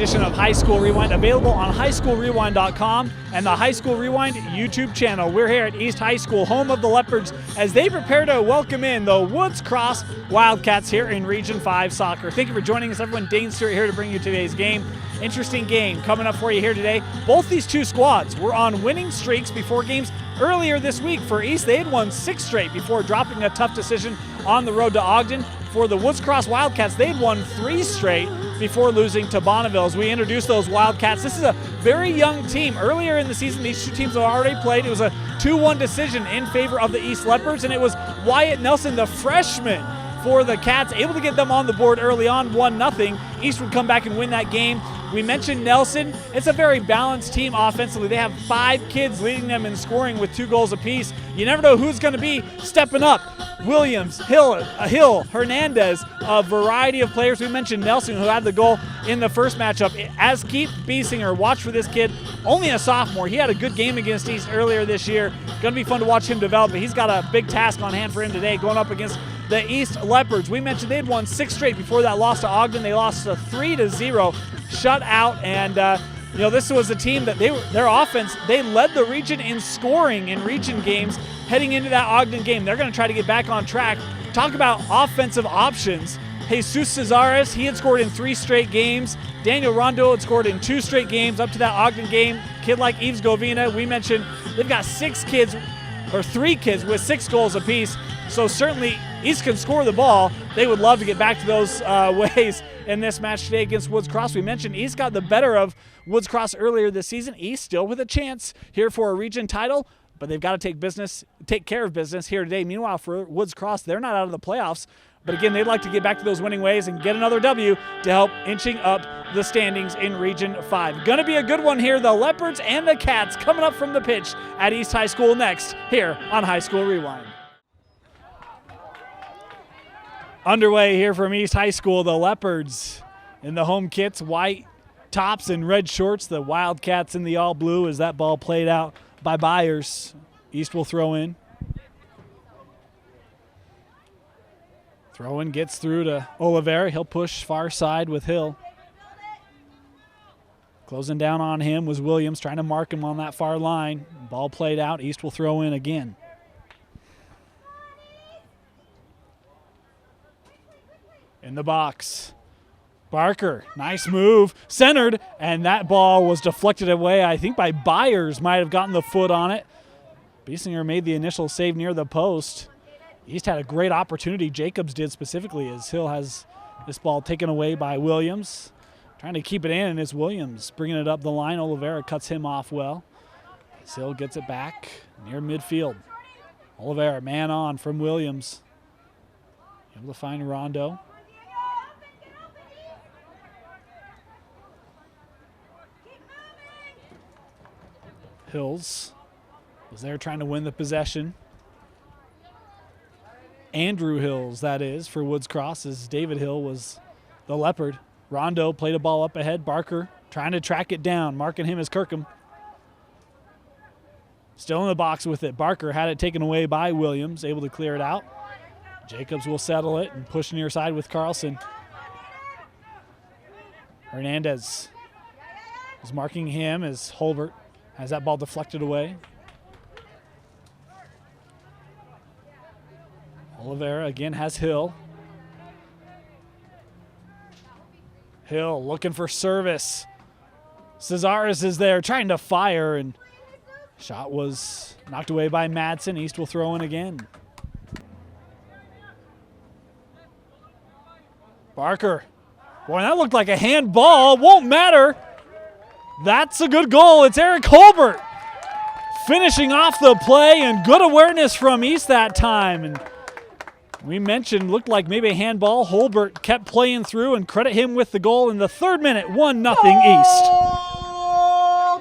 edition of High School Rewind, available on highschoolrewind.com and the High School Rewind YouTube channel. We're here at East High School, home of the Leopards, as they prepare to welcome in the Woods Cross Wildcats here in Region 5 soccer. Thank you for joining us, everyone. Dane Stewart here to bring you today's game. Interesting game coming up for you here today. Both these two squads were on winning streaks before games earlier this week. For East, they had won 6 straight before dropping a tough decision on the road to Ogden. For the Woods Cross Wildcats, they had won 3 straight before losing to Bonneville. As we introduce those Wildcats, this is a very young team. Earlier in the season, these two teams have already played. It was a 2-1 decision in favor of the East Leopards, and it was Wyatt Nelson, the freshman for the Cats, able to get them on the board early on, 1-0. East would come back and win that game. We mentioned Nelson. It's a very balanced team offensively. They have 5 kids leading them in scoring with 2 goals apiece. You never know who's going to be stepping up. Williams, Hill, Hernandez, a variety of players. We mentioned Nelson, who had the goal in the first matchup. As Keith Biesinger, watch for this kid, only a sophomore. He had a good game against East earlier this year. Going to be fun to watch him develop, but he's got a big task on hand for him today, going up against the East Leopards. We mentioned they'd won 6 straight before that loss to Ogden. They lost a 3-0 shutout, and this was a team that their offense, they led the region in scoring in region games heading into that Ogden game. They're going to try to get back on track. Talk about offensive options. Jesus Cesares, he had scored in 3 straight games. Daniel Rondo had scored in 2 straight games up to that Ogden game. Kid like Yves Govina, we mentioned they've got 3 kids with 6 goals apiece. So certainly East can score the ball. They would love to get back to those ways in this match today against Woods Cross. We mentioned East got the better of Woods Cross earlier this season. East still with a chance here for a region title, but they've got to take care of business here today. Meanwhile, for Woods Cross, they're not out of the playoffs, but again, they'd like to get back to those winning ways and get another W to help inching up the standings in Region 5. Going to be a good one here. The Leopards and the Cats coming up from the pitch at East High School next here on High School Rewind. Underway here from East High School, the Leopards in the home kits, white tops and red shorts. The Wildcats in the all blue as that ball played out by Byers. East will throw in. Throw in gets through to Oliveira. He'll push far side with Hill. Closing down on him was Williams, trying to mark him on that far line. Ball played out. East will throw in again. In the box, Barker, nice move, centered, and that ball was deflected away, I think by Byers, might have gotten the foot on it. Biesinger made the initial save near the post. East had a great opportunity, Jacobs did specifically, as Hill has this ball taken away by Williams. Trying to keep it in, and it's Williams bringing it up the line. Oliveira cuts him off well. As Hill gets it back near midfield. Oliveira, man on from Williams. Able to find Rondo. Hills was there trying to win the possession. Andrew Hills, that is, for Woods Cross, as David Hill was the Leopard. Rondo played a ball up ahead. Barker trying to track it down, marking him as Kirkham. Still in the box with it. Barker had it taken away by Williams, able to clear it out. Jacobs will settle it and push near side with Carlson. Hernandez is marking him as Holbert has that ball deflected away. Oliveira again has Hill. Hill looking for service. Cesares is there trying to fire, and shot was knocked away by Madsen. East will throw in again. Barker. Boy, that looked like a handball. Won't matter. That's a good goal. It's Eric Holbert finishing off the play, and good awareness from East that time. And we mentioned looked like maybe a handball. Holbert kept playing through, and credit him with the goal in the 3rd minute. 1-0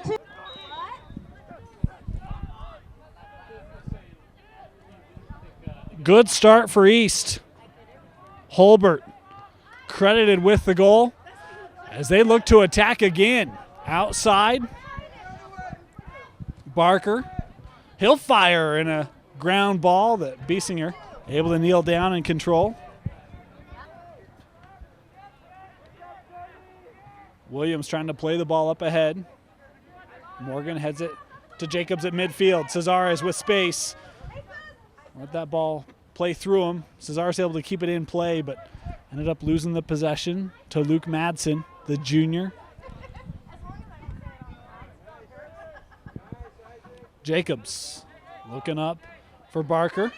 East. Good start for East. Holbert credited with the goal as they look to attack again. Outside, Barker. He'll fire in a ground ball that Biesinger able to kneel down and control. Williams trying to play the ball up ahead. Morgan heads it to Jacobs at midfield. Cesares with space. Let that ball play through him. Cesares able to keep it in play, but ended up losing the possession to Luke Madsen, the junior. Jacobs looking up for Barker.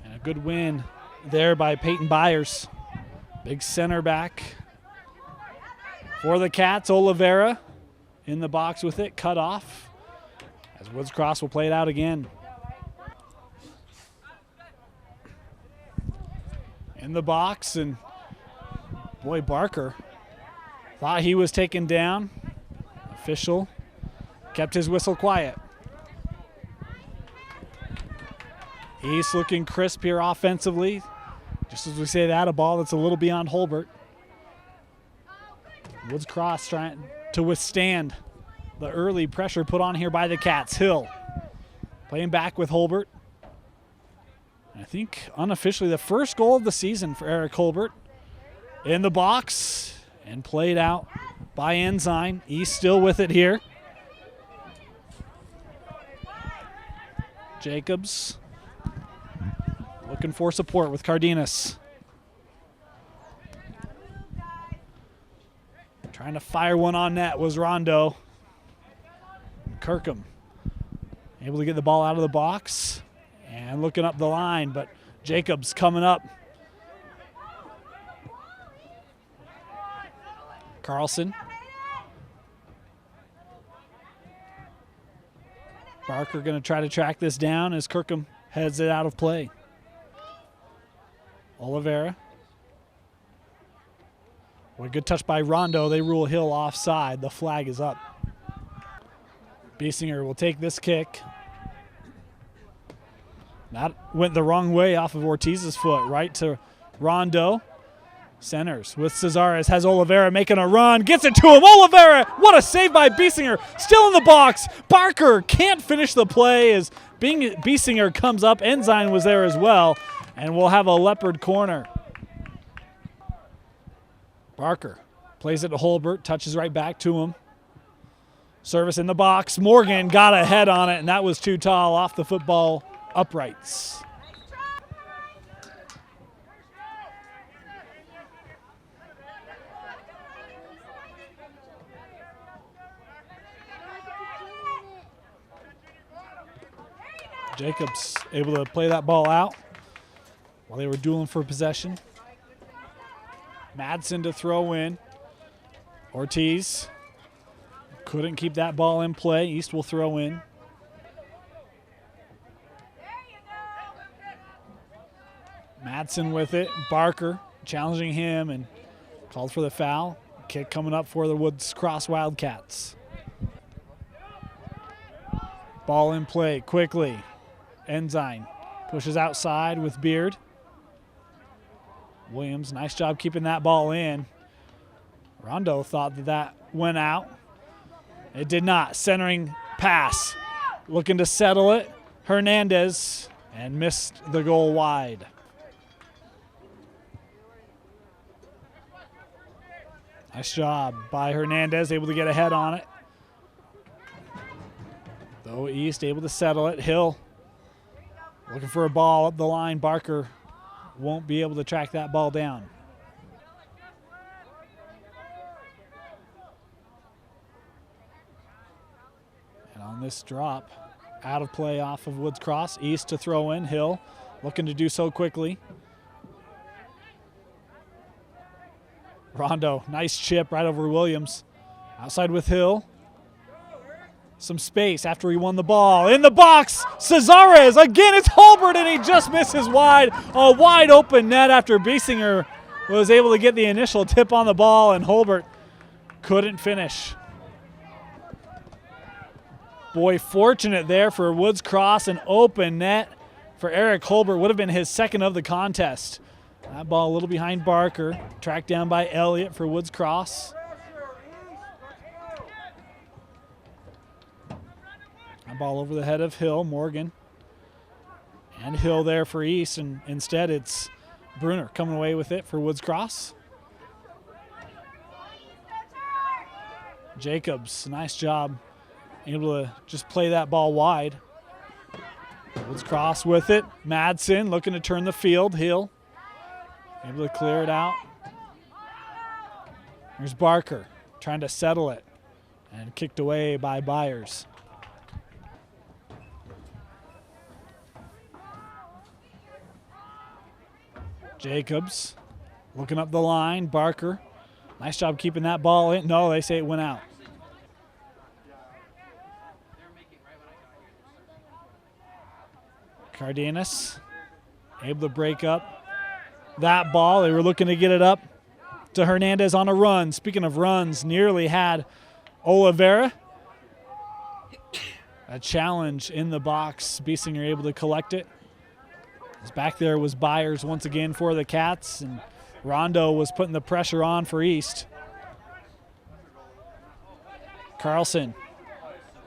And a good win there by Peyton Byers. Big center back for the Cats. Oliveira in the box with it, cut off. As Woods Cross will play it out again. In the box, and boy, Barker thought he was taken down. Official kept his whistle quiet. East looking crisp here offensively. Just as we say that, a ball that's a little beyond Holbert. Woods Cross trying to withstand the early pressure put on here by the Cats. Hill playing back with Holbert. I think unofficially the first goal of the season for Eric Holbert. In the box and played out by Ensign. East still with it here. Jacobs looking for support with Cardenas. Trying to fire one on net was Rondo. Kirkham able to get the ball out of the box and looking up the line, but Jacobs coming up. Carlson. Barker going to try to track this down as Kirkham heads it out of play. Oliveira. Well, good touch by Rondo. They rule Hill offside. The flag is up. Biesinger will take this kick. That went the wrong way off of Ortiz's foot, right to Rondo. Centers with Cesares, has Oliveira making a run, gets it to him. Oliveira, what a save by Biesinger. Still in the box. Barker can't finish the play as Biesinger comes up. Ensign was there as well, and we'll have a Leopard corner. Barker plays it to Holbert, touches right back to him. Service in the box. Morgan got a head on it, and that was too tall off the football uprights. Jacobs able to play that ball out while they were dueling for possession. Madsen to throw in. Ortiz couldn't keep that ball in play. East will throw in. Madsen with it. Barker challenging him and called for the foul. Kick coming up for the Woods Cross Wildcats. Ball in play quickly. Ensign pushes outside with Beard. Williams, nice job keeping that ball in. Rondo thought that went out. It did not. Centering pass. Looking to settle it. Hernandez, and missed the goal wide. Nice job by Hernandez, able to get ahead on it. Though East able to settle it. Hill looking for a ball up the line. Barker won't be able to track that ball down. And on this drop, out of play off of Woods Cross. East to throw in. Hill looking to do so quickly. Rondo, nice chip right over Williams. Outside with Hill. Some space after he won the ball. In the box, Cesares. Again, it's Holbert, and he just misses wide. A wide open net after Biesinger was able to get the initial tip on the ball, and Holbert couldn't finish. Boy, fortunate there for Woods Cross. An open net for Eric Holbert. Would have been his second of the contest. That ball a little behind Barker. Tracked down by Elliott for Woods Cross. That ball over the head of Hill. Morgan. And Hill there for East. And instead it's Bruner coming away with it for Woods Cross. Jacobs, nice job. Able to just play that ball wide. Woods Cross with it. Madsen looking to turn the field. Hill able to clear it out. There's Barker trying to settle it and kicked away by Byers. Jacobs looking up the line. Barker, nice job keeping that ball in. No, they say it went out. Cardenas able to break up that ball. They were looking to get it up to Hernandez on a run. Speaking of runs, nearly had Oliveira. A challenge in the box. Biesinger able to collect it. As back there was Byers once again for the Cats, and Rondo was putting the pressure on for East. Carlson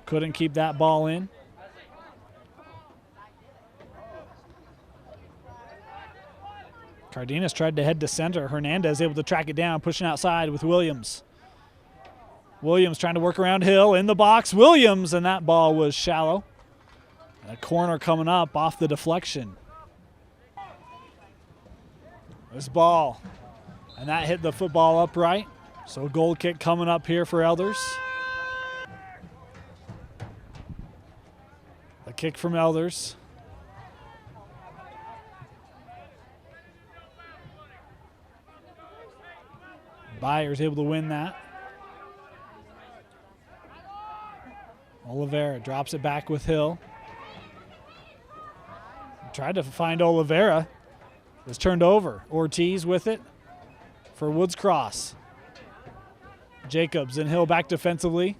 couldn't keep that ball in. Cardenas tried to head to center. Hernandez able to track it down, pushing outside with Williams. Williams trying to work around Hill in the box. Williams, and that ball was shallow. And a corner coming up off the deflection. This ball, and that hit the football upright. So a goal kick coming up here for Elders. A kick from Elders. Byers able to win that. Oliveira drops it back with Hill. Tried to find Oliveira. Was turned over. Ortiz with it for Woods Cross. Jacobs and Hill back defensively.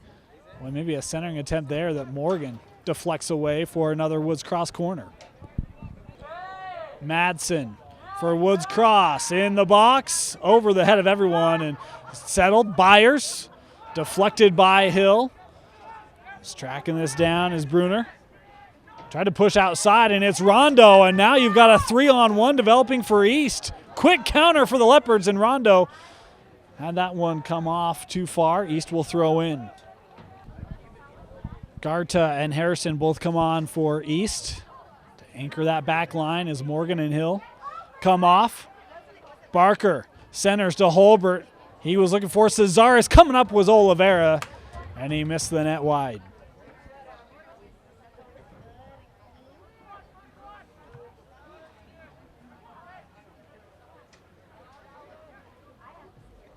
Well, maybe a centering attempt there that Morgan deflects away for another Woods Cross corner. Madsen for Woods Cross in the box, over the head of everyone and settled. Byers deflected by Hill. Just tracking this down is Bruner. Tried to push outside, and it's Rondo, and now you've got a 3-on-1 developing for East. Quick counter for the Leopards, and Rondo had that one come off too far. East will throw in. Garta and Harrison both come on for East. To anchor that back line is Morgan and Hill. Come off. Barker centers to Holbert. He was looking for Cesares. Coming up was Oliveira, and he missed the net wide.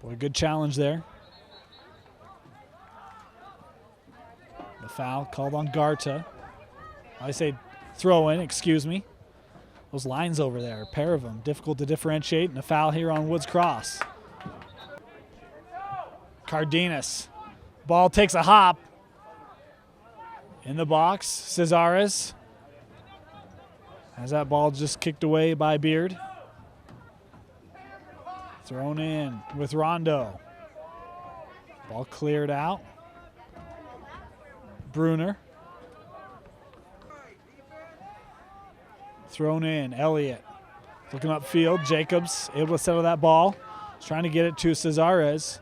Boy, good challenge there. The foul called on Garta. I say throw in, excuse me. Those lines over there, a pair of them, difficult to differentiate, and a foul here on Woods Cross. Cardenas. Ball takes a hop. In the box, Cesares. Has that ball just kicked away by Beard. Thrown in with Rondo. Ball cleared out. Bruner. Thrown in, Elliott. Looking upfield, Jacobs able to settle that ball. He's trying to get it to Cesares.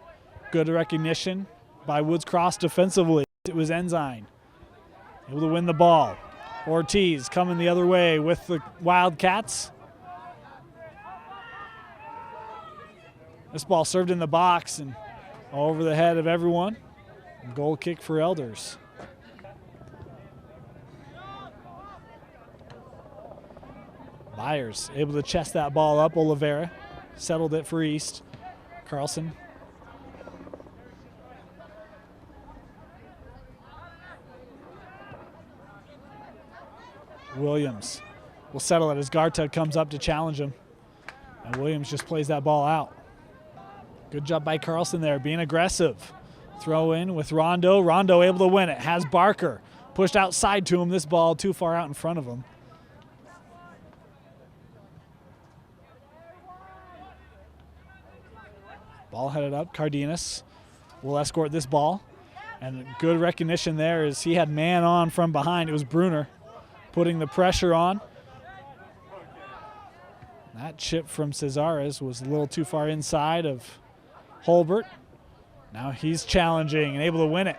Good recognition by Woods Cross defensively. It was Ensign. Able to win the ball. Ortiz coming the other way with the Wildcats. This ball served in the box and over the head of everyone. Goal kick for Elders. Byers able to chest that ball up. Oliveira settled it for East. Carlson. Williams will settle it as Garta comes up to challenge him. And Williams just plays that ball out. Good job by Carlson there, being aggressive. Throw in with Rondo. Rondo able to win it. Has Barker pushed outside to him. This ball too far out in front of him. Ball headed up. Cardenas will escort this ball. And good recognition there as he had man on from behind. It was Bruner putting the pressure on. That chip from Cesares was a little too far inside of Holbert. Now he's challenging and able to win it.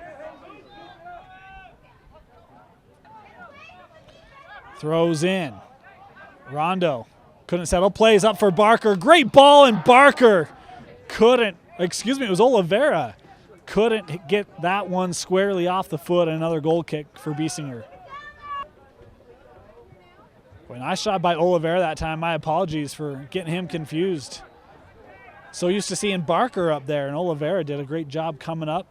Throws in. Rondo couldn't settle. Plays up for Barker. Great ball, and Barker couldn't, it was Oliveira. Couldn't get that one squarely off the foot. Another goal kick for Biesinger. Boy, nice shot by Oliveira that time. My apologies for getting him confused. So used to seeing Barker up there, and Oliveira did a great job coming up.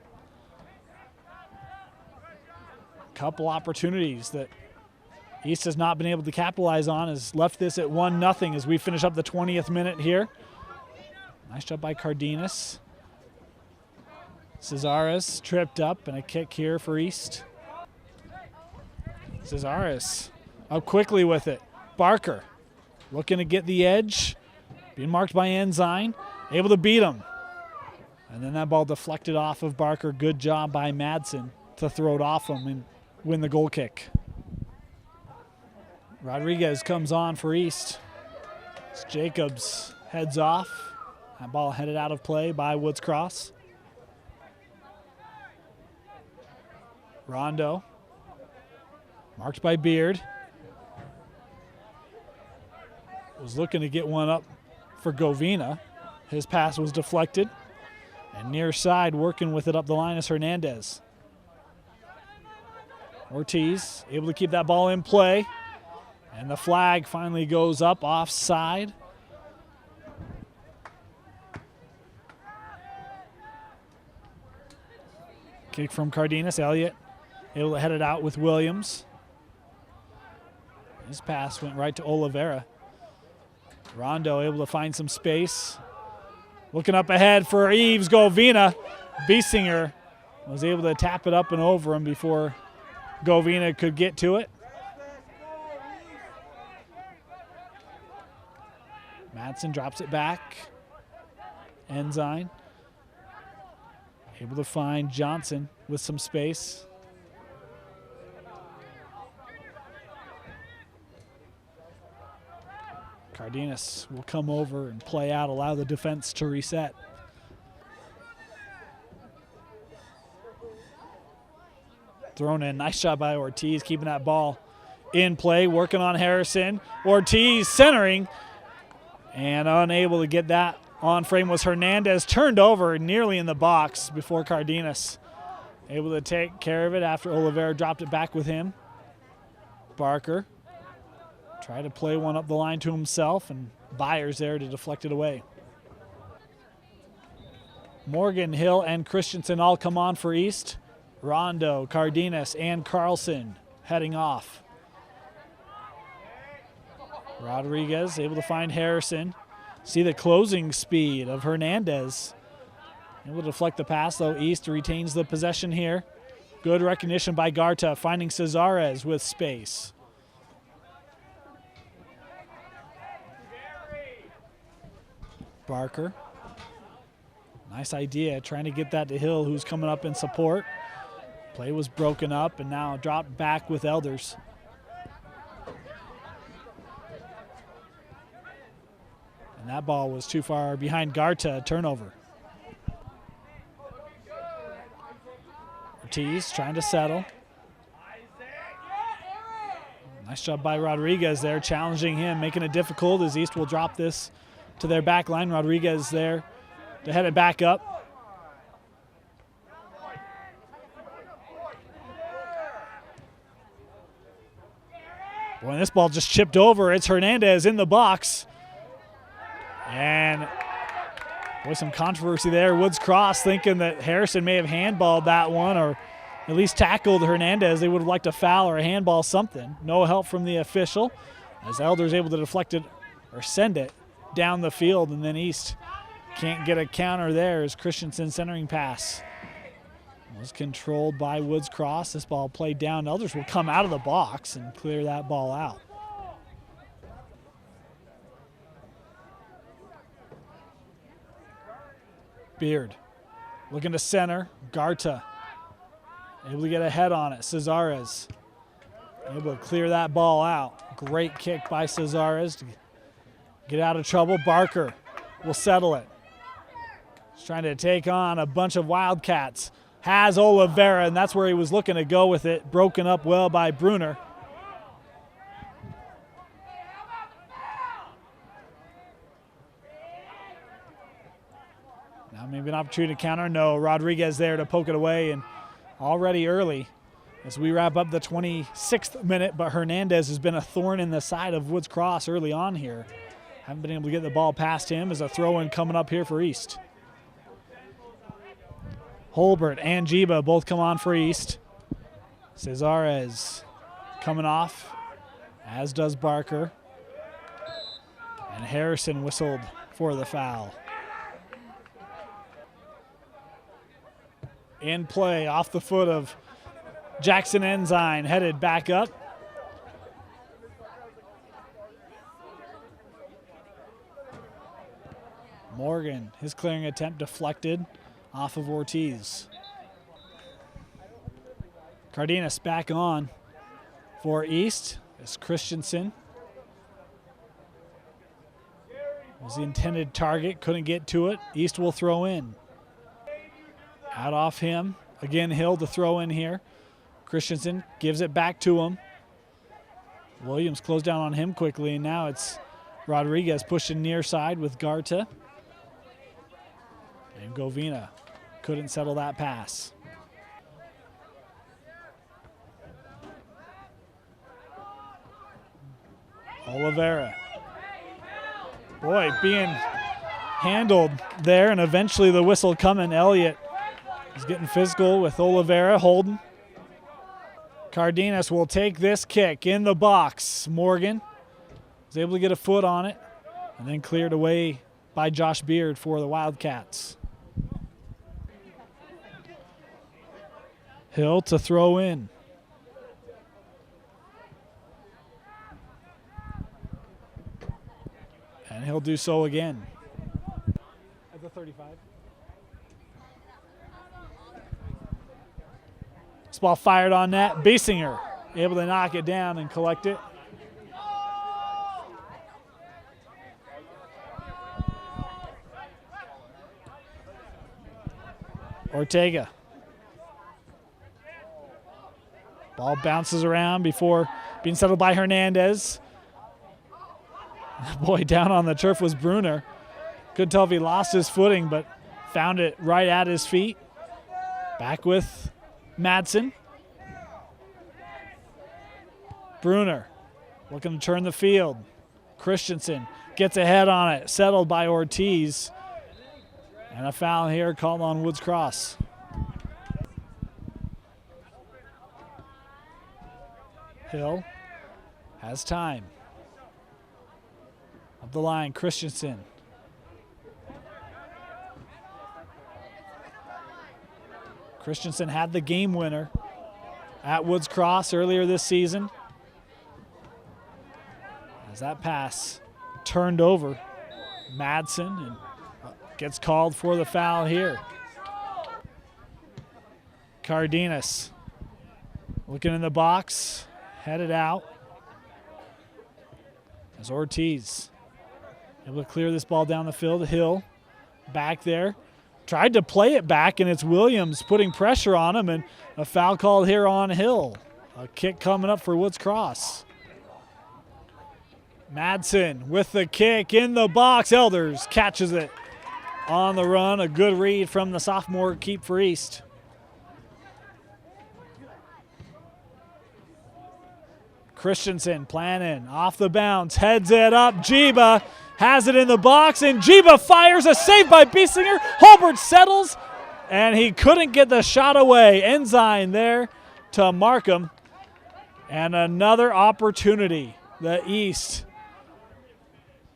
Couple opportunities that East has not been able to capitalize on, has left this at 1-0 as we finish up the 20th minute here. Nice job by Cardenas. Cesares tripped up, and a kick here for East. Cesares up quickly with it. Barker looking to get the edge. Being marked by Ensign. Able to beat him. And then that ball deflected off of Barker. Good job by Madsen to throw it off him and win the goal kick. Rodriguez comes on for East. As Jacobs heads off. That ball headed out of play by Woods Cross. Rondo. Marked by Beard. Was looking to get one up for Govina. His pass was deflected. And near side working with it up the line is Hernandez. Ortiz able to keep that ball in play. And the flag finally goes up offside. Kick from Cardenas. Elliott able to head it out with Williams. His pass went right to Oliveira. Rondo able to find some space. Looking up ahead for Yves Govina. Biesinger was able to tap it up and over him before Govina could get to it. Madsen drops it back. Ensign able to find Johnson with some space. Cardenas will come over and play out, allow the defense to reset. Thrown in, nice shot by Ortiz, keeping that ball in play, working on Harrison. Ortiz centering, and unable to get that on frame was Hernandez. Turned over nearly in the box before Cardenas able to take care of it after Oliveira dropped it back with him. Barker tried to play one up the line to himself, and Byers there to deflect it away. Morgan, Hill, and Christensen all come on for East. Rondo, Cardenas, and Carlson heading off. Rodriguez able to find Harrison. See the closing speed of Hernandez. Able to deflect the pass, though. East retains the possession here. Good recognition by Garta, finding Cesares with space. Barker. Nice idea, trying to get that to Hill, who's coming up in support. Play was broken up and now dropped back with Elders. And that ball was too far behind Garta, turnover. Ortiz trying to settle. Nice job by Rodriguez there, challenging him, making it difficult as East will drop this to their back line. Rodriguez there to head it back up. Boy, this ball just chipped over. It's Hernandez in the box. And boy, some controversy there. Woods Cross thinking that Harrison may have handballed that one or at least tackled Hernandez. They would have liked a foul or a handball, something. No help from the official as Elder's able to deflect it or send it down the field, and then East can't get a counter there as Christensen centering pass was controlled by Woods Cross. This ball played down. Elders will come out of the box and clear that ball out. Beard looking to center. Garta able to get a head on it. Cesares able to clear that ball out. Great kick by Cesares to get out of trouble. Barker will settle it. He's trying to take on a bunch of Wildcats. Has Oliveira, and that's where he was looking to go with it. Broken up well by Bruner. Now maybe an opportunity to counter. No, Rodriguez there to poke it away, and already early as we wrap up the 26th minute, but Hernandez has been a thorn in the side of Woods Cross early on here. Haven't been able to get the ball past him. As a throw-in coming up here for East. Holbert and Jiba both come on for East. Cesarez coming off, as does Barker. And Harrison whistled for the foul. In play, off the foot of Jackson Ensign, headed back up. Morgan, his clearing attempt deflected off of Ortiz. Cardenas back on for East. It's Christensen. Was the intended target, couldn't get to it. East will throw in. Out off him. Again, Hill to throw in here. Christensen gives it back to him. Williams closed down on him quickly, and now it's Rodriguez pushing near side with Garta. And Govina couldn't settle that pass. Oliveira. Boy, being handled there, and eventually the whistle coming. Elliott is getting physical with Oliveira. Holden. Cardenas will take this kick in the box. Morgan was able to get a foot on it and then cleared away by Josh Beard for the Wildcats. Hill to throw in. And he'll do so again. At the 35. This ball fired on net. Biesinger able to knock it down and collect it. Ortega. Ball bounces around before being settled by Hernandez. Boy, down on the turf was Bruner. Couldn't tell if he lost his footing, but found it right at his feet. Back with Madsen. Bruner looking to turn the field. Christensen gets ahead on it, settled by Ortiz. And a foul here called on Woods Cross. Hill has time. Up the line, Christensen. Christensen had the game winner at Woods Cross earlier this season. As that pass turned over, Madsen and gets called for the foul here. Cardenas looking in the box, headed out. As Ortiz able to clear this ball down the field. Hill back there. Tried to play it back, and it's Williams putting pressure on him, and a foul called here on Hill. A kick coming up for Woods Cross. Madsen with the kick in the box. Elders catches it on the run. A good read from the sophomore keep for East. Christensen planning off the bounce, heads it up. Jiba has it in the box, and Jiba fires. A save by Biesinger. Holbert settles, and he couldn't get the shot away. Ensign there to mark him. And another opportunity. The East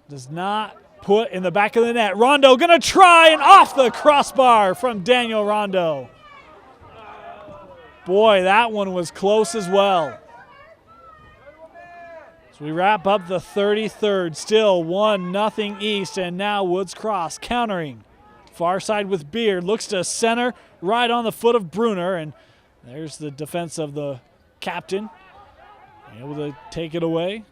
does not put in the back of the net. Rondo gonna try, and off the crossbar from Daniel Rondo. Boy, that one was close as well. So we wrap up the 33rd, still 1-0 East, and now Woods Cross countering. Far side with Beard, looks to center, right on the foot of Bruner, and there's the defense of the captain, able to take it away.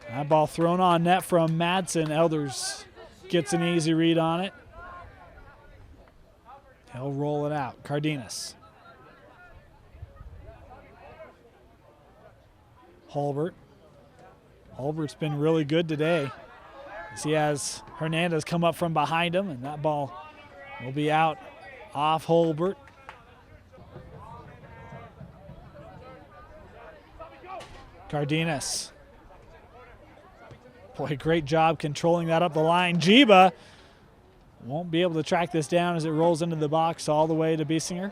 That ball thrown on net from Madsen. Elders gets an easy read on it. He'll roll it out. Cardenas. Holbert. Holbert's been really good today, as he has Hernandez come up from behind him, and that ball will be out off Holbert. Cardenas. Boy, great job controlling that up the line. Jiba won't be able to track this down as it rolls into the box all the way to Biesinger.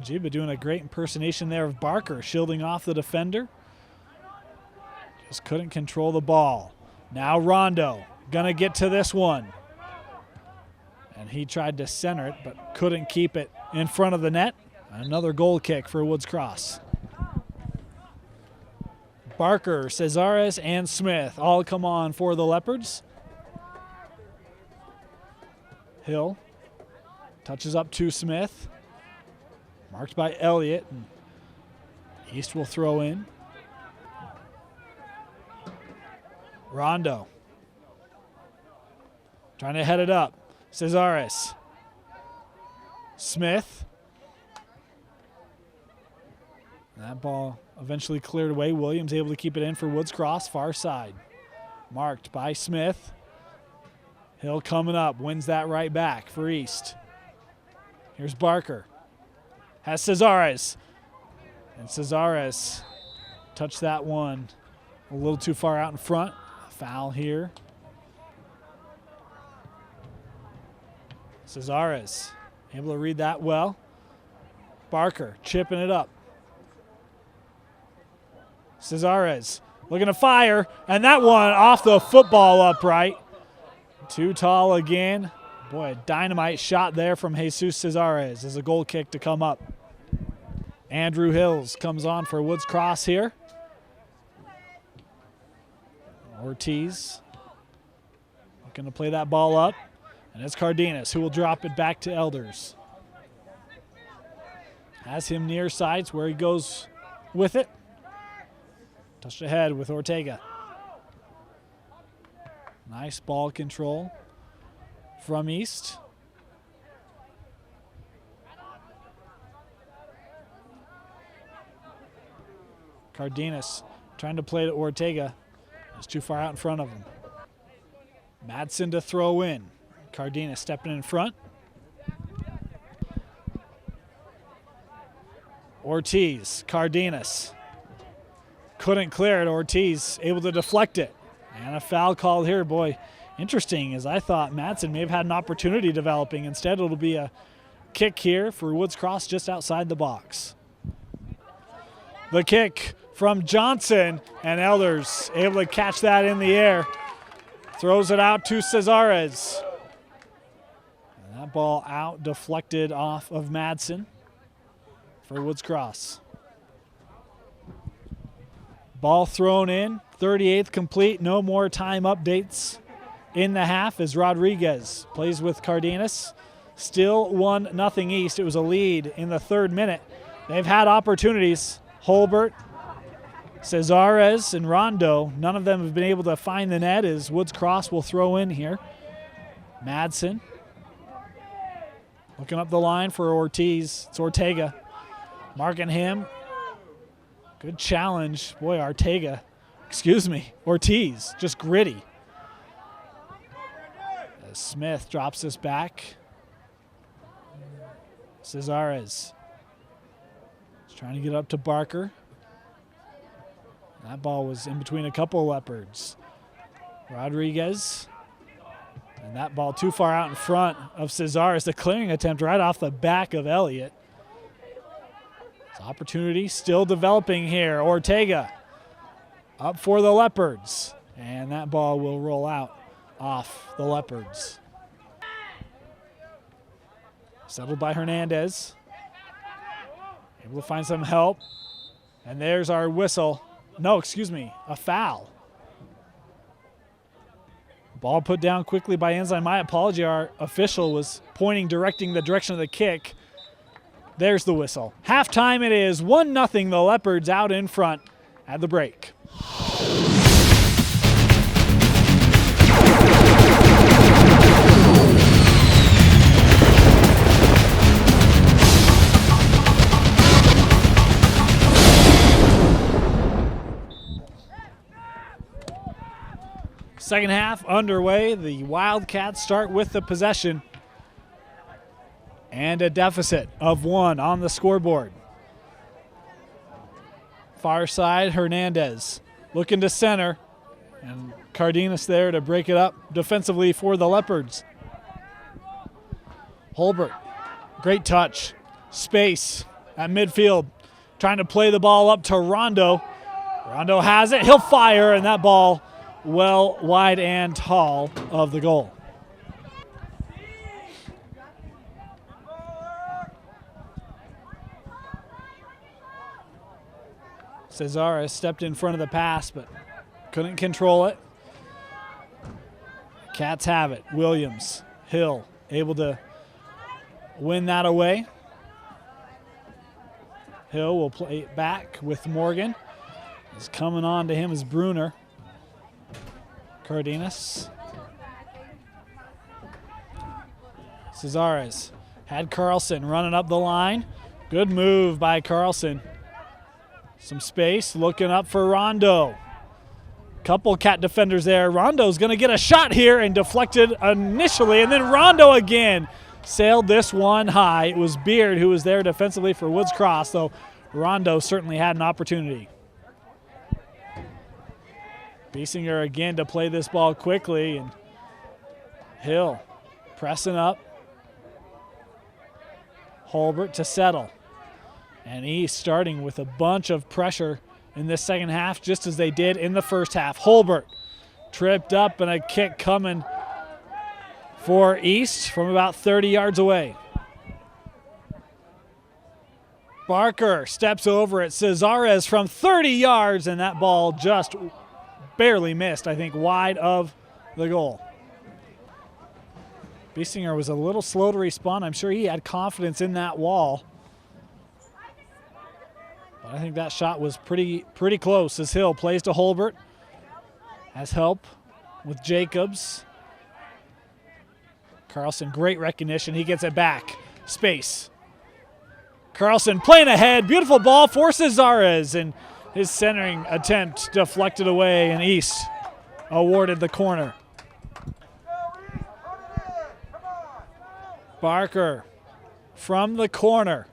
Jiba doing a great impersonation there of Barker, shielding off the defender. Just couldn't control the ball. Now Rondo gonna get to this one. And he tried to center it, but couldn't keep it in front of the net. Another goal kick for Woods Cross. Barker, Cesares, and Smith all come on for the Leopards. Hill touches up to Smith. Marked by Elliott. And East will throw in. Rondo. Trying to head it up. Cesares. Smith. That ball eventually cleared away. Williams able to keep it in for Woods Cross, far side. Marked by Smith. Hill coming up, wins that right back for East. Here's Barker. Has Cesares. And Cesares touched that one a little too far out in front. Foul here. Cesares able to read that well. Barker chipping it up. Cesares looking to fire, and that one off the football upright. Too tall again. Boy, a dynamite shot there from Jesus Cesares as a goal kick to come up. Andrew Hills comes on for Woods Cross here. Ortiz looking to play that ball up, and it's Cardenas who will drop it back to Elders. Has him near sides where he goes with it. Touched ahead with Ortega. Nice ball control from East. Cardenas trying to play to Ortega. It's too far out in front of him. Madsen to throw in. Cardenas stepping in front. Ortiz, Cardenas. Couldn't clear it. Ortiz able to deflect it. And a foul called here. Boy, interesting, as I thought Madsen may have had an opportunity developing. Instead, it'll be a kick here for Woods Cross just outside the box. The kick from Johnson, and Elders able to catch that in the air. Throws it out to Cesares. And that ball out, deflected off of Madsen for Woods Cross. Ball thrown in, 38th complete, no more time updates in the half as Rodriguez plays with Cardenas. Still 1-0 East. It was a lead in the third minute. They've had opportunities. Holbert, Cesares, and Rondo. None of them have been able to find the net as Woods Cross will throw in here. Madsen looking up the line for Ortiz. It's Ortega marking him. Good challenge. Boy, Ortiz, just gritty. As Smith drops this back. Cesares is trying to get up to Barker. That ball was in between a couple of Leopards. Rodriguez. And that ball too far out in front of Cesares. The clearing attempt right off the back of Elliott. Opportunity still developing here. Ortega up for the Leopards. And that ball will roll out off the Leopards. Settled by Hernandez. Able to find some help. And there's our whistle. No, excuse me, a foul. Ball put down quickly by Ensign. My apology, our official was directing the direction of the kick. There's the whistle. Halftime it is 1-0, the Leopards out in front at the break. Second half underway. The Wildcats start with the possession and a deficit of 1 on the scoreboard. Far side, Hernandez looking to center, and Cardenas there to break it up defensively for the Leopards. Holbert, great touch, space at midfield, trying to play the ball up to Rondo. Rondo has it, he'll fire, and that ball well wide and tall of the goal. Cesar stepped in front of the pass, but couldn't control it. Cats have it. Williams, Hill, able to win that away. Hill will play it back with Morgan. Is coming on to him is Bruner. Cardenas. Cesares had Carlson running up the line. Good move by Carlson. Some space, looking up for Rondo. Couple Cat defenders there. Rondo's going to get a shot here and deflected initially, and then Rondo again sailed this one high. It was Beard who was there defensively for Woods Cross, though Rondo certainly had an opportunity. Biesinger again to play this ball quickly, and Hill pressing up. Holbert to settle. And East starting with a bunch of pressure in this second half, just as they did in the first half. Holbert tripped up, and a kick coming for East from about 30 yards away. Barker steps over it. Cesares from 30 yards, and that ball just barely missed, I think, wide of the goal. Biesinger was a little slow to respond. I'm sure he had confidence in that wall. But I think that shot was pretty close as Hill plays to Holbert. Has help with Jacobs. Carlson, great recognition. He gets it back. Space. Carlson playing ahead. Beautiful ball for Cesares, and his centering attempt deflected away, and East awarded the corner. Barker from the corner.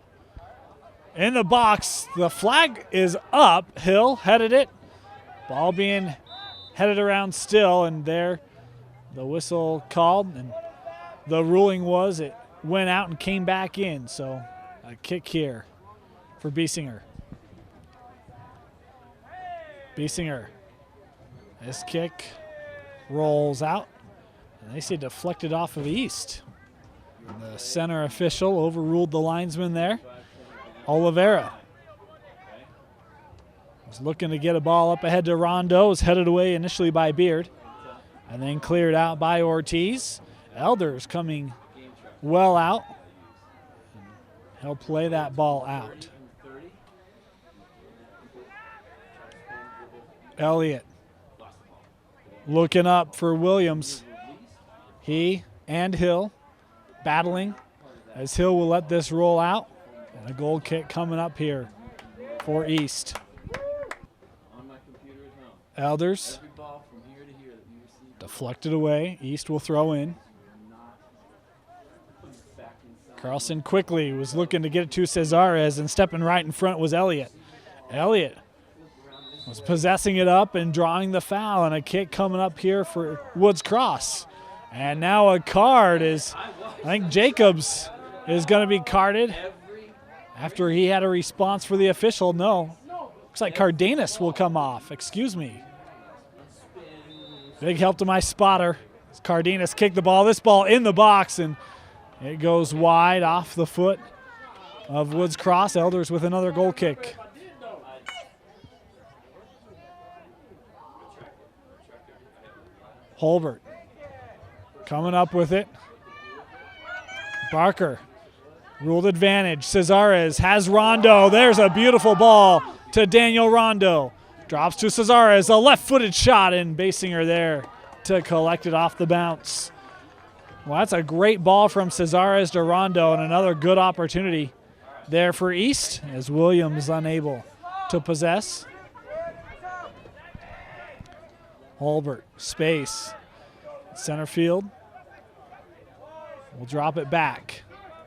In the box, the flag is up. Hill headed it. Ball being headed around still, and there the whistle called, and the ruling was it went out and came back in. So a kick here for Biesinger. Biesinger. This kick rolls out, and they say deflected off of East. And the center official overruled the linesman there. Oliveira was looking to get a ball up ahead to Rondo. Was headed away initially by Beard and then cleared out by Ortiz. Elders coming well out. He'll play that ball out. Elliott looking up for Williams. He and Hill battling as Hill will let this roll out. And a goal kick coming up here for East. Elders deflected away. East will throw in. Carlson quickly was looking to get it to Cesares, and stepping right in front was Elliott. Elliott was possessing it up and drawing the foul, and a kick coming up here for Woods Cross. And now a card is, I think Jacobs is going to be carded after he had a response for the official. No, looks like Cardenas will come off. Excuse me. Big help to my spotter. Cardenas kicked the ball. This ball in the box, and it goes wide off the foot of Woods Cross. Elders with another goal kick. Holbert coming up with it. Barker Ruled advantage. Cesares has Rondo. There's a beautiful ball to Daniel Rondo. Drops to Cesares, a left-footed shot, and Basinger there to collect it off the bounce. Well, that's a great ball from Cesares to Rondo, and another good opportunity there for East as Williams unable to possess. Holbert, space, center field. We'll drop it back.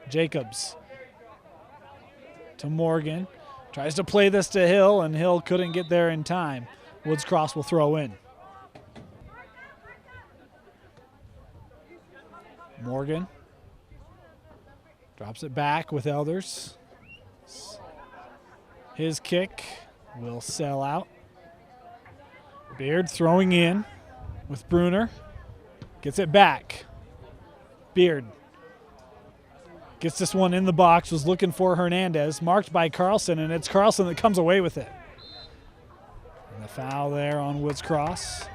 Jacobs to Morgan. Tries to play this to Hill, and Hill couldn't get there in time. Woods Cross will throw in. Morgan drops it back with Elders. His kick will sail out. Beard throwing in with Bruner. Gets it back. Beard gets this one in the box, was looking for Hernandez, marked by Carlson, and it's Carlson that comes away with it. And the foul there on Woods Cross.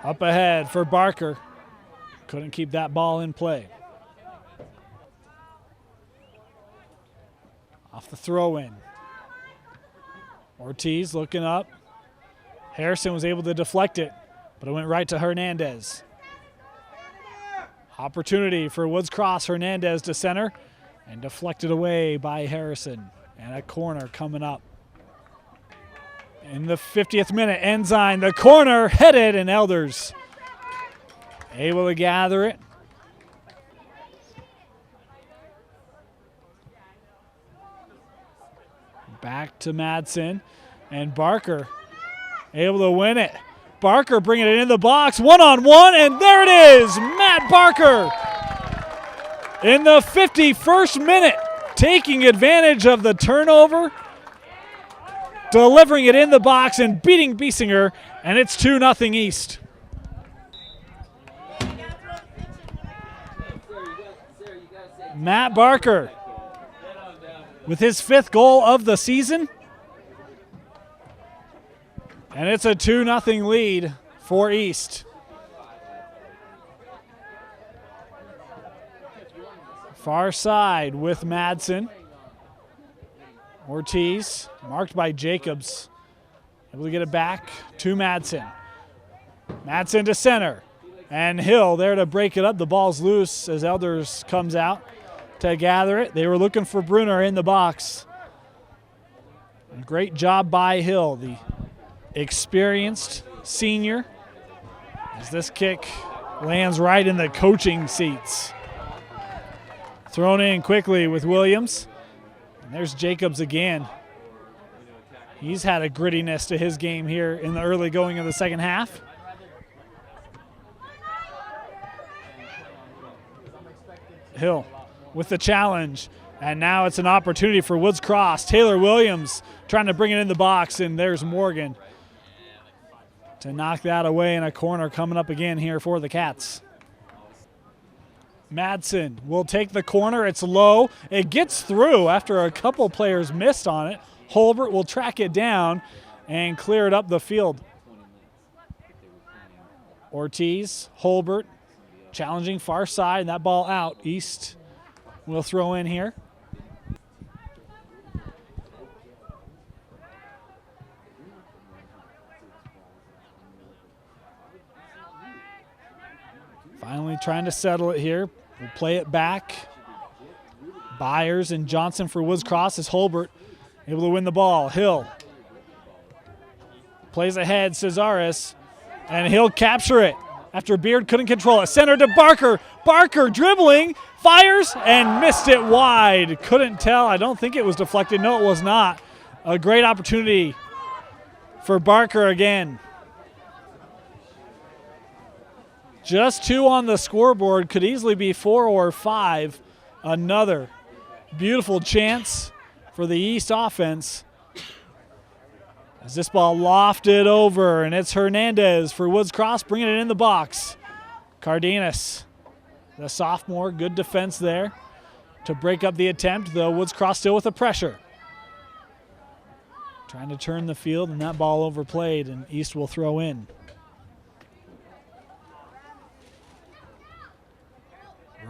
Up ahead for Barker. Couldn't keep that ball in play. Off the throw-in. Ortiz looking up. Harrison was able to deflect it, but it went right to Hernandez. Opportunity for Woods Cross. Hernandez to center and deflected away by Harrison. And a corner coming up. In the 50th minute, Ensign, the corner headed, and Elders able to gather it. Back to Madsen, and Barker able to win it. Barker bringing it in the box, one-on-one, and there it is, Matt Barker. In the 51st minute, taking advantage of the turnover, delivering it in the box and beating Biesinger, and it's 2-0 East. Matt Barker with his 5th goal of the season. And it's a 2-0 lead for East. Far side with Madsen. Ortiz, marked by Jacobs. Able to get it back to Madsen. Madsen to center. And Hill there to break it up. The ball's loose as Elders comes out to gather it. They were looking for Bruner in the box. And great job by Hill, the experienced senior, as this kick lands right in the coaching seats. Thrown in quickly with Williams. And there's Jacobs again. He's had a grittiness to his game here in the early going of the second half. Hill with the challenge, and now it's an opportunity for Woods Cross. Taylor Williams trying to bring it in the box, and there's Morgan to knock that away, in a corner coming up again here for the Cats. Madsen will take the corner. It's low. It gets through after a couple players missed on it. Holbert will track it down and clear it up the field. Ortiz, Holbert, challenging far side, and that ball out. East will throw in here. Finally trying to settle it here. We'll play it back. Byers and Johnson for Woods Cross as Holbert able to win the ball. Hill plays ahead, Cesares, and he'll capture it after Beard couldn't control it. Center to Barker. Barker dribbling, fires, and missed it wide. Couldn't tell. I don't think it was deflected. No, it was not. A great opportunity for Barker again. Just 2 on the scoreboard, could easily be 4 or 5. Another beautiful chance for the East offense. As this ball lofted over, and it's Hernandez for Woods Cross bringing it in the box. Cardenas, the sophomore, good defense there to break up the attempt, though Woods Cross still with the pressure. Trying to turn the field, and that ball overplayed, and East will throw in.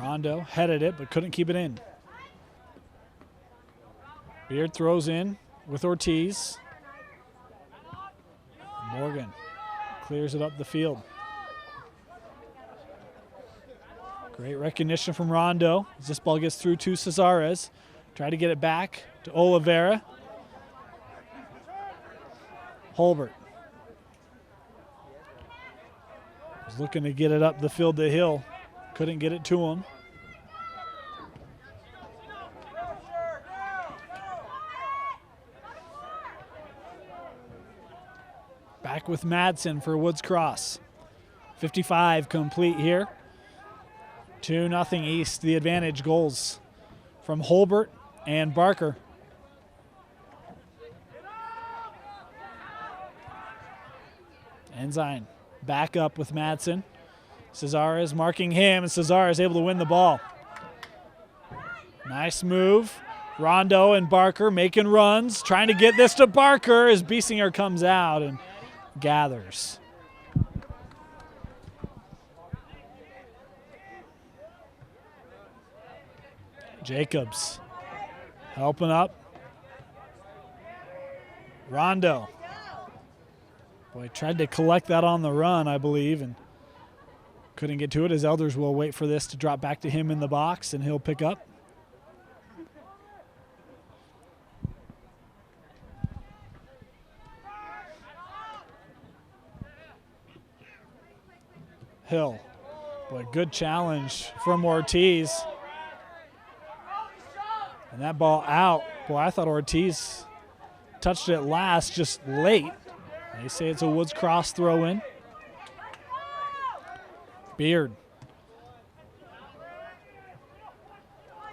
Rondo headed it but couldn't keep it in. Beard throws in with Ortiz. Morgan clears it up the field. Great recognition from Rondo as this ball gets through to Cesares. Try to get it back to Oliveira. Holbert was looking to get it up the field to Hill. Couldn't get it to him. Back with Madsen for Woods Cross. 55 complete here. 2-0 East. The advantage goals from Holbert and Barker. Ensign back up with Madsen. Cesares marking him, and Cesares able to win the ball. Nice move. Rondo and Barker making runs, trying to get this to Barker as Biesinger comes out and gathers. Jacobs helping up. Rondo. Boy, tried to collect that on the run, I believe, and couldn't get to it, as Elders will wait for this to drop back to him in the box, and he'll pick up. Hill. Boy, good challenge from Ortiz. And that ball out. Boy, I thought Ortiz touched it last, just late. They say it's a Woods Cross throw in. Beard.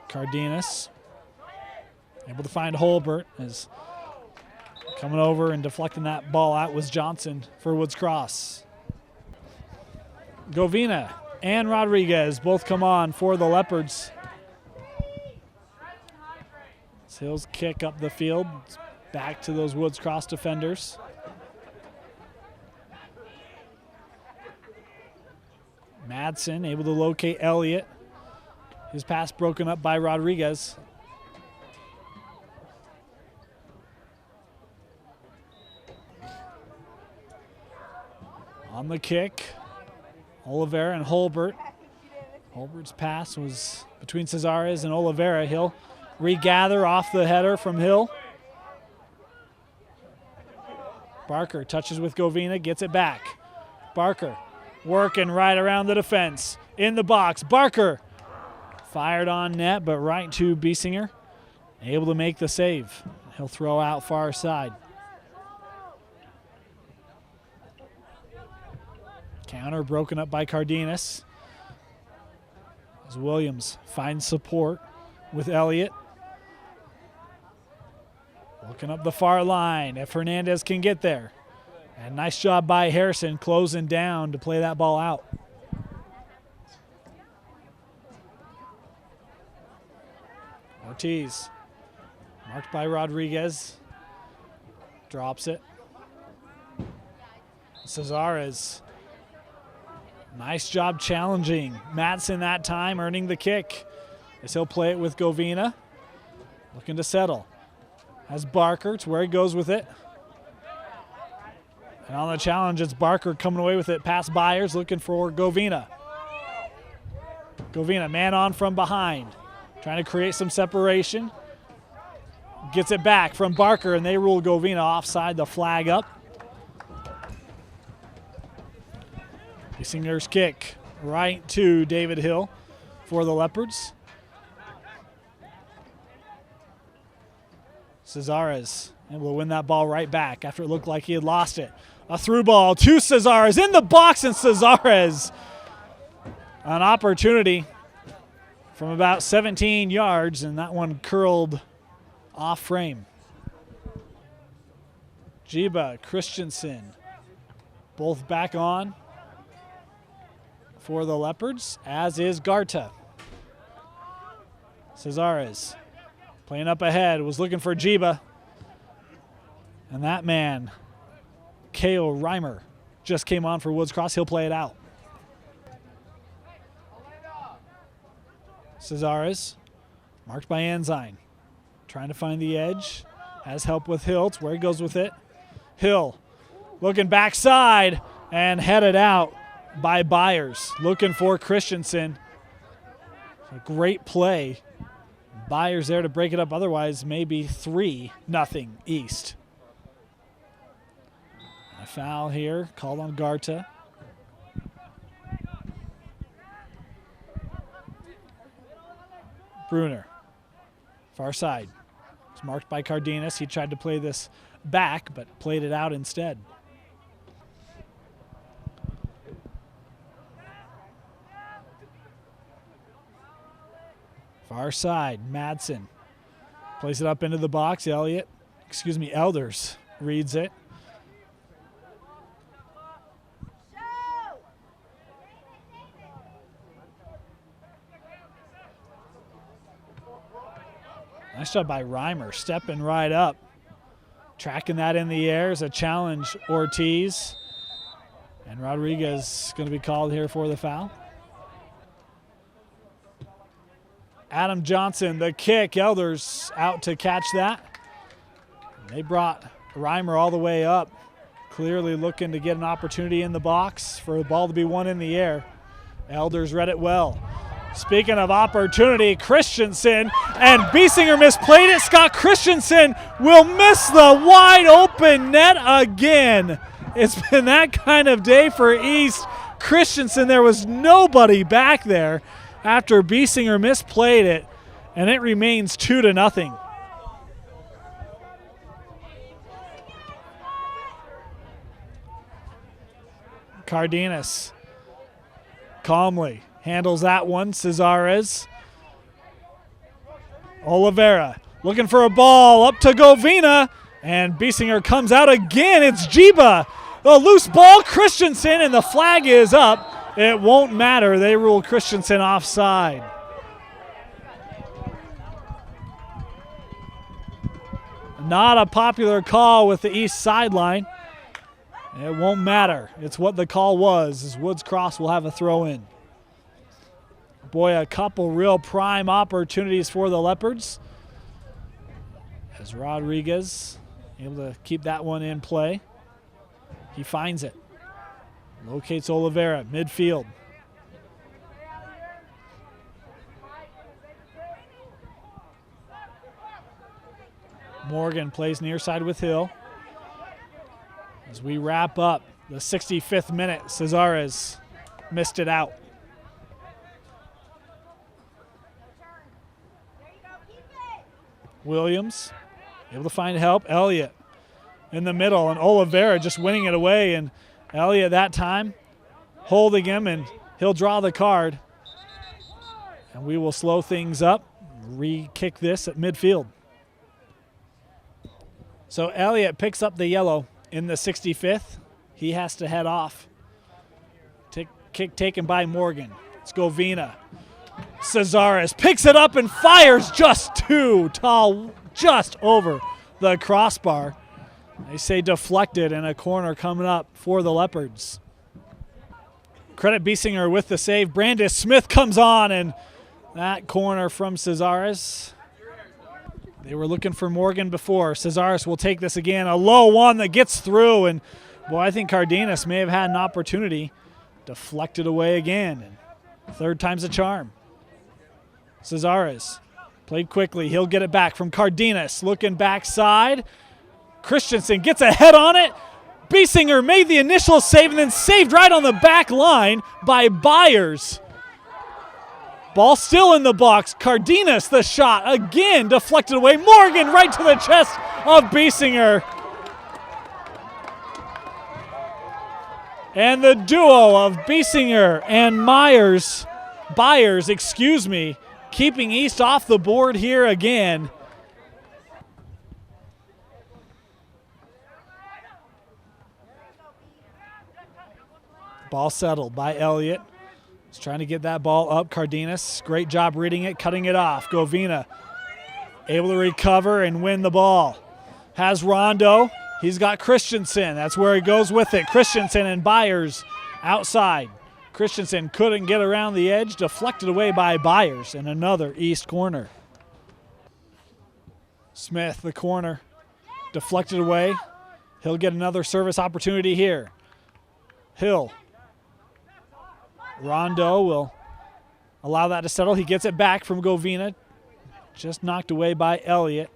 Cardenas. Able to find Holbert as coming over and deflecting that ball out was Johnson for Woods Cross. Govina and Rodriguez both come on for the Leopards. Hill's kick up the field, back to those Woods Cross defenders. Madsen able to locate Elliott. His pass broken up by Rodriguez. On the kick, Oliveira and Holbert. Holbert's pass was between Cesares and Oliveira. He'll regather off the header from Hill. Barker touches with Govina, gets it back. Barker working right around the defense. In the box, Barker fired on net, but right to Biesinger. Able to make the save. He'll throw out far side. Counter broken up by Cardenas. As Williams finds support with Elliott. Looking up the far line if Hernandez can get there. And nice job by Harrison closing down to play that ball out. Ortiz, marked by Rodriguez, drops it. Cesares, nice job challenging Madsen that time, earning the kick. As he'll play it with Govina, looking to settle. Has Barker, it's where he goes with it. And on the challenge, it's Barker coming away with it past Byers, looking for Govina. Govina, man on from behind, trying to create some separation. Gets it back from Barker, and they rule Govina offside, the flag up. Biesinger's kick right to David Hill for the Leopards. Cesares able to win that ball right back after it looked like he had lost it. A through ball to Cesares in the box, and Cesares an opportunity from about 17 yards, and that one curled off frame. Jiba, Christensen, both back on for the Leopards, as is Garta. Cesares playing up ahead, was looking for Jiba. And that man, K.O. Reimer, just came on for Woods Cross. He'll play it out. Cesares, marked by Ensign. Trying to find the edge. Has help with Hill. It's where he goes with it. Hill looking backside and headed out by Byers. Looking for Christensen. A great play. Byers there to break it up. Otherwise, maybe 3-0 East. A foul here called on Garta. Bruner, far side. It's marked by Cardenas. He tried to play this back, but played it out instead. Far side, Madsen plays it up into the box. Elders reads it. Nice job by Reimer, stepping right up. Tracking that in the air is a challenge, Ortiz. And Rodriguez going to be called here for the foul. Adam Johnson, the kick. Elders out to catch that. They brought Reimer all the way up. Clearly looking to get an opportunity in the box for the ball to be won in the air. Elders read it well. Speaking of opportunity, Christensen, and Biesinger misplayed it. Scott Christensen will miss the wide open net again. It's been that kind of day for East. Christensen, there was nobody back there after Biesinger misplayed it, and it remains 2-0. Cardenas calmly handles that one. Cesares. Oliveira looking for a ball up to Govina. And Biesinger comes out again. It's Jiba. The loose ball. Christensen, and the flag is up. It won't matter. They rule Christensen offside. Not a popular call with the East sideline. It won't matter. It's what the call was, as Woods Cross will have a throw in. Boy, a couple real prime opportunities for the Leopards. As Rodriguez able to keep that one in play. He finds it. Locates Oliveira, midfield. Morgan plays near side with Hill. As we wrap up the 65th minute, Cesares missed it out. Williams able to find help. Elliott in the middle, and Oliveira just winning it away. And Elliott that time holding him, and he'll draw the card. And we will slow things up, re-kick this at midfield. So Elliott picks up the yellow in the 65th. He has to head off. Kick taken by Morgan. It's Govina. Cesares picks it up and fires just too tall, just over the crossbar. They say deflected, and a corner coming up for the Leopards. Credit Biesinger with the save. Brandis Smith comes on, and that corner from Cesares. They were looking for Morgan before. Cesares will take this again. A low one that gets through, and boy, I think Cardenas may have had an opportunity. Deflected away again, and third time's a charm. Cesares played quickly. He'll get it back from Cardenas. Looking backside. Christensen gets a head on it. Biesinger made the initial save and then saved right on the back line by Byers. Ball still in the box. Cardenas, the shot, again deflected away. Morgan right to the chest of Biesinger. And the duo of Biesinger and Byers, keeping East off the board here again. Ball settled by Elliott. He's trying to get that ball up. Cardenas, great job reading it, cutting it off. Govina able to recover and win the ball. Has Rondo. He's got Christensen. That's where he goes with it. Christensen and Byers outside. Christensen couldn't get around the edge, deflected away by Byers, and another East corner. Smith, the corner, deflected away. He'll get another service opportunity here. Hill. Rondo will allow that to settle. He gets it back from Govina. Just knocked away by Elliott.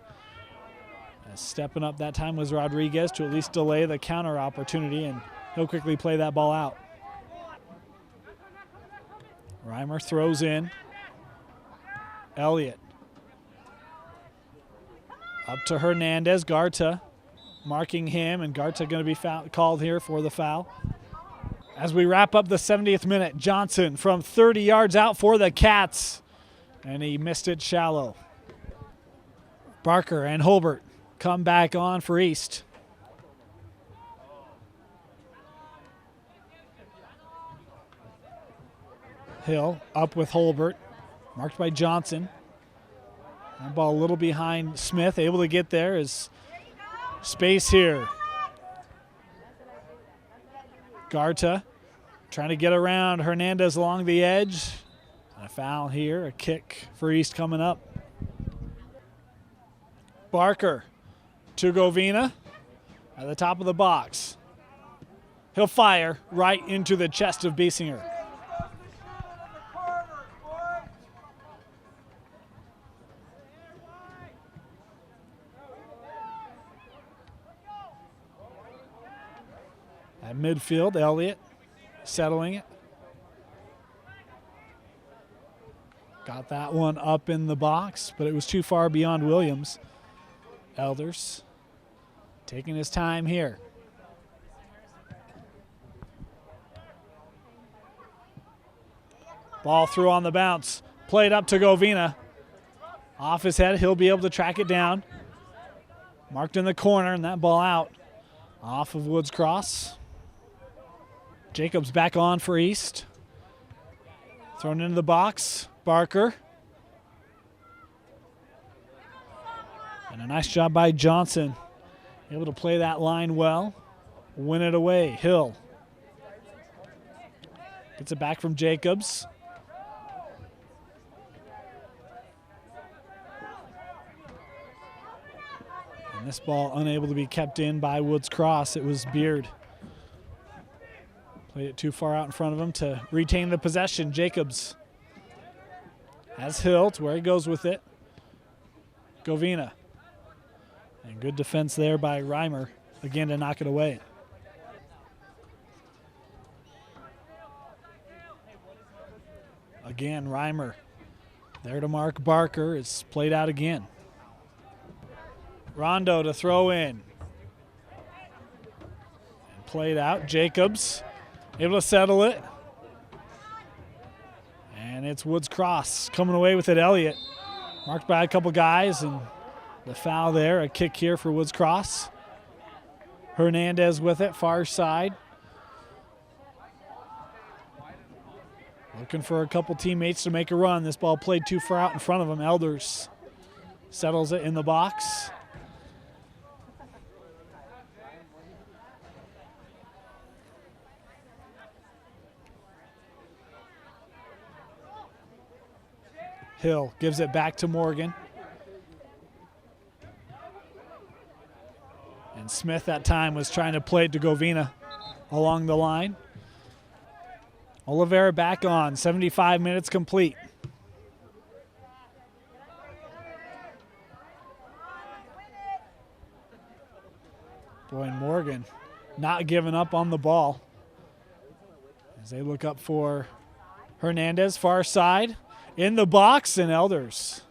Stepping up that time was Rodriguez to at least delay the counter opportunity, and he'll quickly play that ball out. Reimer throws in. Elliott. Up to Hernandez. Garta marking him, and Garta going to be called here for the foul. As we wrap up the 70th minute, Johnson from 30 yards out for the Cats, and he missed it shallow. Barker and Holbert come back on for East. Hill up with Holbert, marked by Johnson. That ball a little behind Smith, able to get there. Is space here. Garta trying to get around Hernandez along the edge. And a foul here, a kick for East coming up. Barker to Govina at the top of the box. He'll fire right into the chest of Biesinger. At midfield, Elliott settling it. Got that one up in the box, but it was too far beyond Williams. Elders taking his time here. Ball through on the bounce. Played up to Govina. Off his head, he'll be able to track it down. Marked in the corner, and that ball out. Off of Woods Cross. Jacobs back on for East. Thrown into the box. Barker. And a nice job by Johnson. Able to play that line well. Win it away. Hill. Gets it back from Jacobs. And this ball unable to be kept in by Woods Cross. It was Beard. Played it too far out in front of him to retain the possession. Jacobs has Hill to where he goes with it. Govina. And good defense there by Reimer, again to knock it away. Again, Reimer there to mark Barker. It's played out again. Rondo to throw in. And played out. Jacobs able to settle it. And it's Woods Cross coming away with it. Elliott marked by a couple guys, and the foul there, a kick here for Woods Cross. Hernandez with it, far side. Looking for a couple teammates to make a run. This ball played too far out in front of him. Elders settles it in the box. Hill gives it back to Morgan. And Smith that time was trying to play it to Govina along the line. Oliveira back on, 75 minutes complete. Boy, and Morgan not giving up on the ball as they look up for Hernandez, far side. In the box, and Elders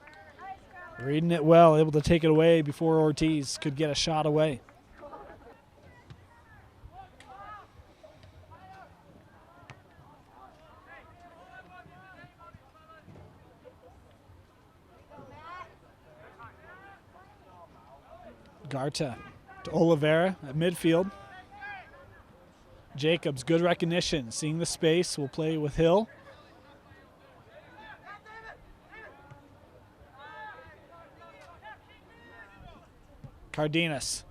reading it well, able to take it away before Ortiz could get a shot away. Garta to Oliveira at midfield. Jacobs, good recognition, seeing the space, will play with Hill. Cardenas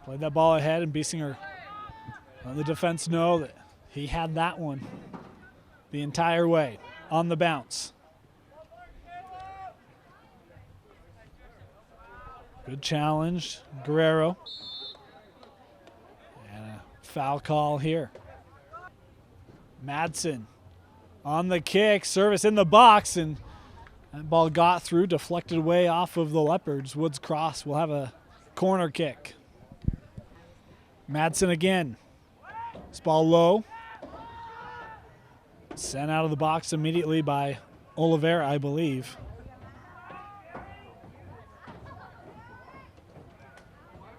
played that ball ahead, and Biesinger on the defense know that He had that one the entire way on the bounce. Good challenge, Guerrero. And a foul call here. Madsen on the kick, service in the box, and that ball got through, deflected away off of the Leopards. Woods Cross will have a corner kick. Madsen again. This ball low. Sent out of the box immediately by Oliveira, I believe.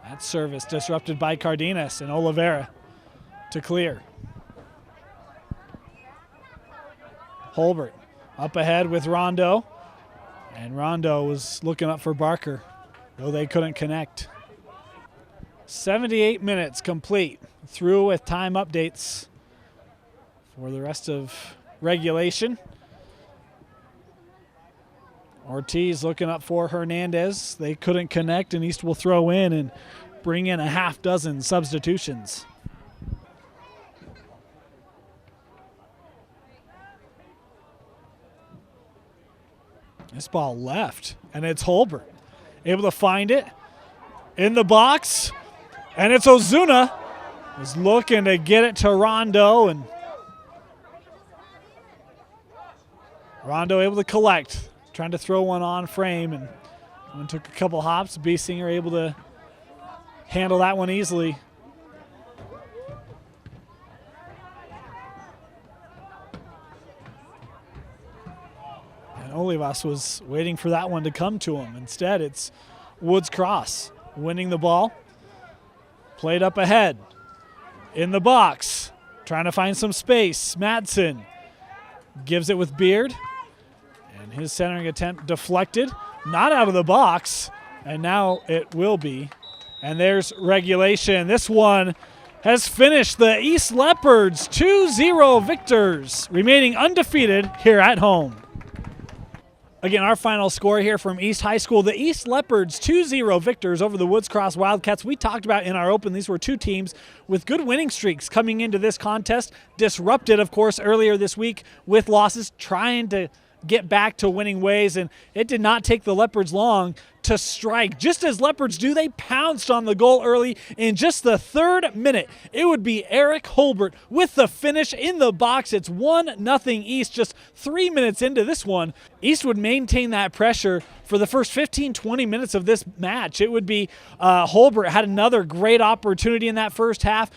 That service disrupted by Cardenas, and Oliveira to clear. Holbert up ahead with Rondo. And Rondo was looking up for Barker, though they couldn't connect. 78 minutes complete, through with time updates for the rest of regulation. Ortiz looking up for Hernandez. They couldn't connect, and East will throw in and bring in a half dozen substitutions. This ball left, and it's Holbert. Able to find it in the box, and it's Ozuna. Is looking to get it to Rondo, and Rondo able to collect. Trying to throw one on frame, and one took a couple hops. Biesinger able to handle that one easily. And Olivas was waiting for that one to come to him. Instead, it's Woods Cross winning the ball. Played up ahead. In the box. Trying to find some space. Madsen gives it with Beard. And his centering attempt deflected. Not out of the box. And now it will be. And there's regulation. This one has finished the East Leopards 2-0 victors, remaining undefeated here at home. Again, our final score here from East High School. The East Leopards 2-0 victors over the Woods Cross Wildcats. We talked about in our open, these were two teams with good winning streaks coming into this contest. Disrupted, of course, earlier this week with losses, trying to get back to winning ways, and it did not take the Leopards long to strike. Just as Leopards do, they pounced on the goal early in just the 3rd minute. It would be Eric Holbert with the finish in the box. It's 1-0 East just 3 minutes into this one. East would maintain that pressure for the first 15-20 minutes of this match. It would be Holbert had another great opportunity in that first half.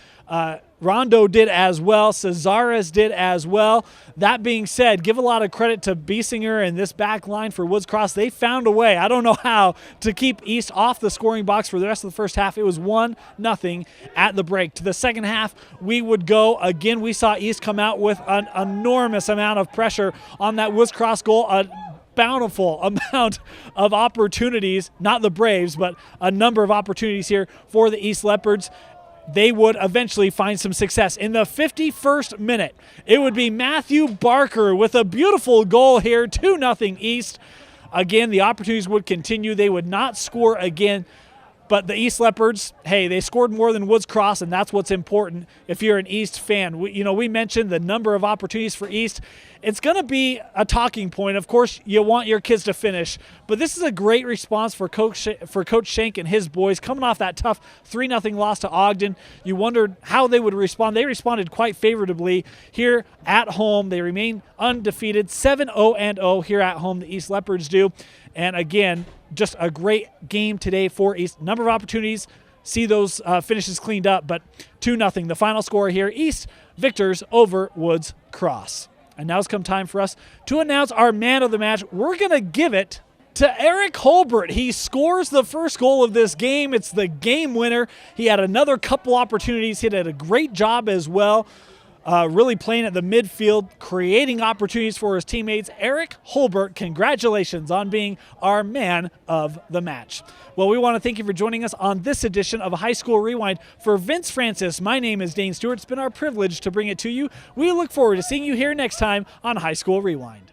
Rondo did as well. Cesares did as well. That being said, give a lot of credit to Biesinger and this back line for Woods Cross. They found a way, I don't know how, to keep East off the scoring box for the rest of the first half. It was 1-0 at the break. To the second half, we would go again. We saw East come out with an enormous amount of pressure on that Woods Cross goal. A bountiful amount of opportunities, not the Braves, but a number of opportunities here for the East Leopards. They would eventually find some success. In the 51st minute, it would be Matthew Barker with a beautiful goal here, 2-0 East. Again, the opportunities would continue. They would not score again. But the East Leopards, hey, they scored more than Woods Cross, and that's what's important if you're an East fan. We mentioned the number of opportunities for East. It's going to be a talking point. Of course, you want your kids to finish, but this is a great response for Coach Shank and his boys coming off that tough 3-0 loss to Ogden. You wondered how they would respond. They responded quite favorably here at home. They remain undefeated, 7-0 here at home, the East Leopards do. And again, just a great game today for East. Number of opportunities, see those finishes cleaned up, but 2-0. The final score here, East victors over Woods Cross. And now it's come time for us to announce our man of the match. We're going to give it to Eric Holbert. He scores the first goal of this game. It's the game winner. He had another couple opportunities. He did a great job as well. Really playing at the midfield, creating opportunities for his teammates. Eric Holbert, congratulations on being our man of the match. Well, we want to thank you for joining us on this edition of High School Rewind. For Vince Francis, my name is Dane Stewart. It's been our privilege to bring it to you. We look forward to seeing you here next time on High School Rewind.